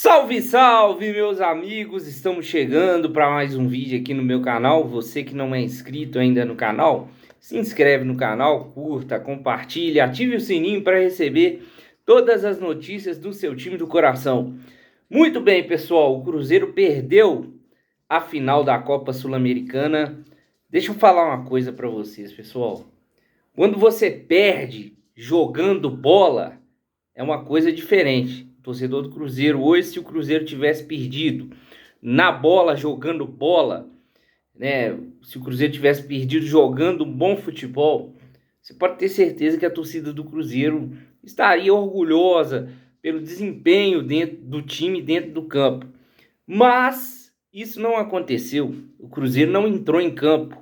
Salve, salve, meus amigos! Estamos chegando para mais um vídeo aqui no meu canal. Você que não é inscrito ainda no canal, se inscreve no canal, curta, compartilha, ative o sininho para receber todas as notícias do seu time do coração. Muito bem, pessoal, o Cruzeiro perdeu a final da Copa Sul-Americana. Deixa eu falar uma coisa para vocês, pessoal. Quando você perde jogando bola, é uma coisa diferente. O torcedor do Cruzeiro hoje, se o Cruzeiro tivesse perdido na bola, jogando bola, né? Se o Cruzeiro tivesse perdido jogando um bom futebol, você pode ter certeza que a torcida do Cruzeiro estaria orgulhosa pelo desempenho do time dentro do campo. Mas isso não aconteceu. O Cruzeiro não entrou em campo.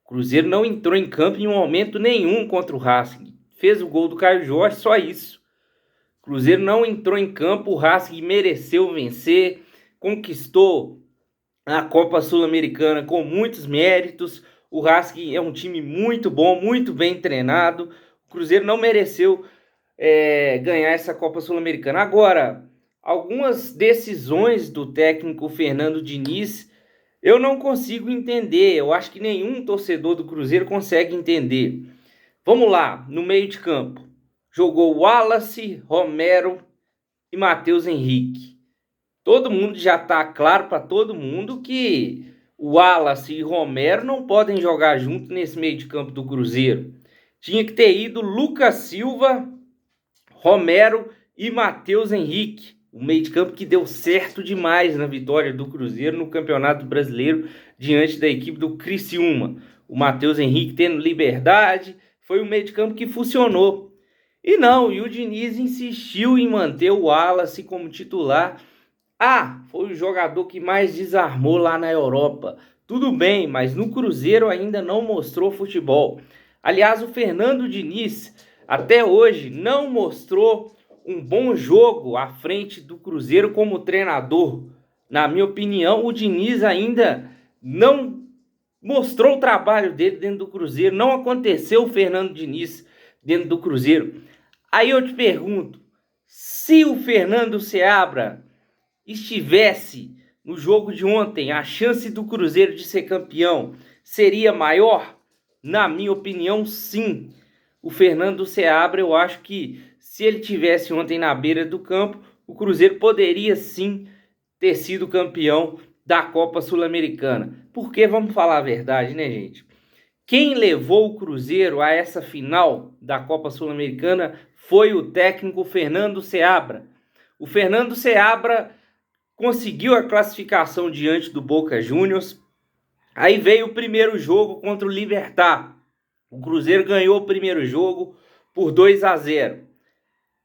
O Cruzeiro não entrou em campo em momento nenhum contra o Racing. Fez o gol do Caio Jorge, só isso. O Cruzeiro não entrou em campo, o Racing mereceu vencer, conquistou a Copa Sul-Americana com muitos méritos. O Racing é um time muito bom, muito bem treinado. O Cruzeiro não mereceu ganhar essa Copa Sul-Americana. Agora, algumas decisões do técnico Fernando Diniz eu não consigo entender. Eu acho que nenhum torcedor do Cruzeiro consegue entender. Vamos lá, no meio de campo. Jogou Wallace, Romero e Matheus Henrique. Todo mundo já está claro para todo mundo que o Wallace e Romero não podem jogar junto nesse meio de campo do Cruzeiro. Tinha que ter ido Lucas Silva, Romero e Matheus Henrique. O meio de campo que deu certo demais na vitória do Cruzeiro no Campeonato Brasileiro diante da equipe do Criciúma. O Matheus Henrique tendo liberdade, foi um meio de campo que funcionou. E o Diniz insistiu em manter o Wallace como titular. Foi o jogador que mais desarmou lá na Europa. Tudo bem, mas no Cruzeiro ainda não mostrou futebol. Aliás, o Fernando Diniz até hoje não mostrou um bom jogo à frente do Cruzeiro como treinador. Na minha opinião, o Diniz ainda não mostrou o trabalho dele dentro do Cruzeiro. Não aconteceu o Fernando Diniz dentro do Cruzeiro. Aí eu te pergunto, se o Fernando Seabra estivesse no jogo de ontem, a chance do Cruzeiro de ser campeão seria maior? Na minha opinião, sim. O Fernando Seabra, eu acho que se ele tivesse ontem na beira do campo, o Cruzeiro poderia sim ter sido campeão da Copa Sul-Americana. Porque, vamos falar a verdade, né, gente? Quem levou o Cruzeiro a essa final da Copa Sul-Americana foi o técnico Fernando Seabra. O Fernando Seabra conseguiu a classificação diante do Boca Juniors. Aí veio o primeiro jogo contra o Libertad. O Cruzeiro ganhou o primeiro jogo por 2-0.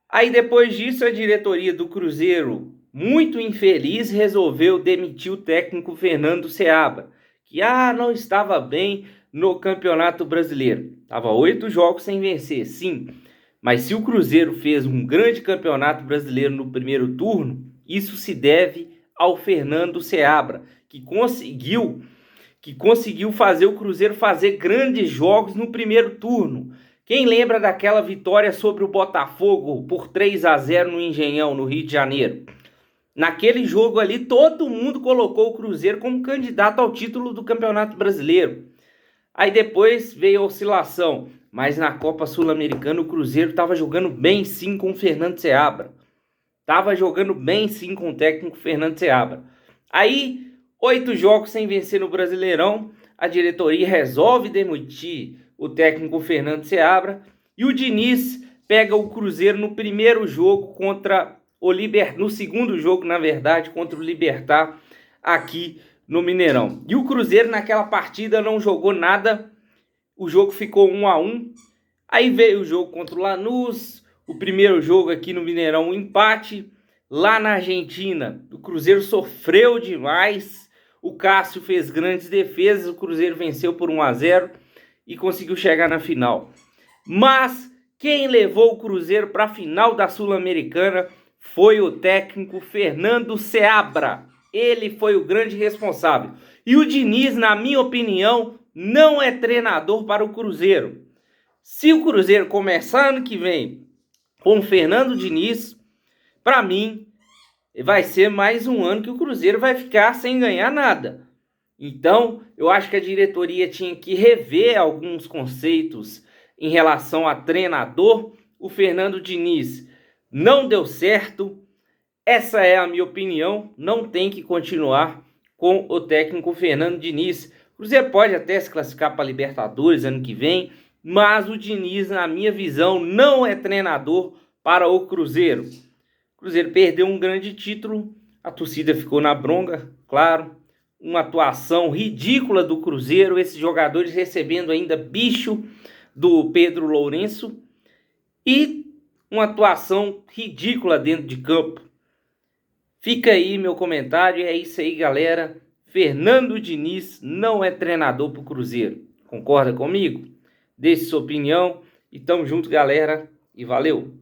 Aí depois disso a diretoria do Cruzeiro, muito infeliz, resolveu demitir o técnico Fernando Seabra, que não estava bem no Campeonato Brasileiro. Estava 8 jogos sem vencer, sim. Mas se o Cruzeiro fez um grande Campeonato Brasileiro no primeiro turno, isso se deve ao Fernando Seabra, que conseguiu fazer o Cruzeiro fazer grandes jogos no primeiro turno. Quem lembra daquela vitória sobre o Botafogo por 3-0 no Engenhão, no Rio de Janeiro? Naquele jogo ali, todo mundo colocou o Cruzeiro como candidato ao título do Campeonato Brasileiro. Aí depois veio a oscilação, mas na Copa Sul-Americana o Cruzeiro estava jogando bem sim com o Fernando Seabra. Estava jogando bem sim com o técnico Fernando Seabra. Aí, 8 jogos sem vencer no Brasileirão, a diretoria resolve demitir o técnico Fernando Seabra e o Diniz pega o Cruzeiro no primeiro jogo no segundo jogo, na verdade, contra o Libertad aqui no Mineirão. E o Cruzeiro naquela partida não jogou nada, o jogo ficou 1-1. Aí veio o jogo contra o Lanús, o primeiro jogo aqui no Mineirão, um empate. Lá na Argentina, o Cruzeiro sofreu demais, o Cássio fez grandes defesas, o Cruzeiro venceu por 1-0 e conseguiu chegar na final. Mas quem levou o Cruzeiro para a final da Sul-Americana foi o técnico Fernando Seabra. Ele foi o grande responsável. E o Diniz, na minha opinião, não é treinador para o Cruzeiro. Se o Cruzeiro começar ano que vem com o Fernando Diniz, para mim, vai ser mais um ano que o Cruzeiro vai ficar sem ganhar nada. Então, eu acho que a diretoria tinha que rever alguns conceitos em relação a treinador. O Fernando Diniz não deu certo. Essa é a minha opinião. Não tem que continuar com o técnico Fernando Diniz. O Cruzeiro pode até se classificar para a Libertadores ano que vem, mas o Diniz, na minha visão, não é treinador para o Cruzeiro. O Cruzeiro perdeu um grande título, a torcida ficou na bronca, claro. Uma atuação ridícula do Cruzeiro, esses jogadores recebendo ainda bicho do Pedro Lourenço e uma atuação ridícula dentro de campo. Fica aí meu comentário, é isso aí, galera. Fernando Diniz não é treinador para o Cruzeiro. Concorda comigo? Deixe sua opinião e tamo junto, galera, e valeu!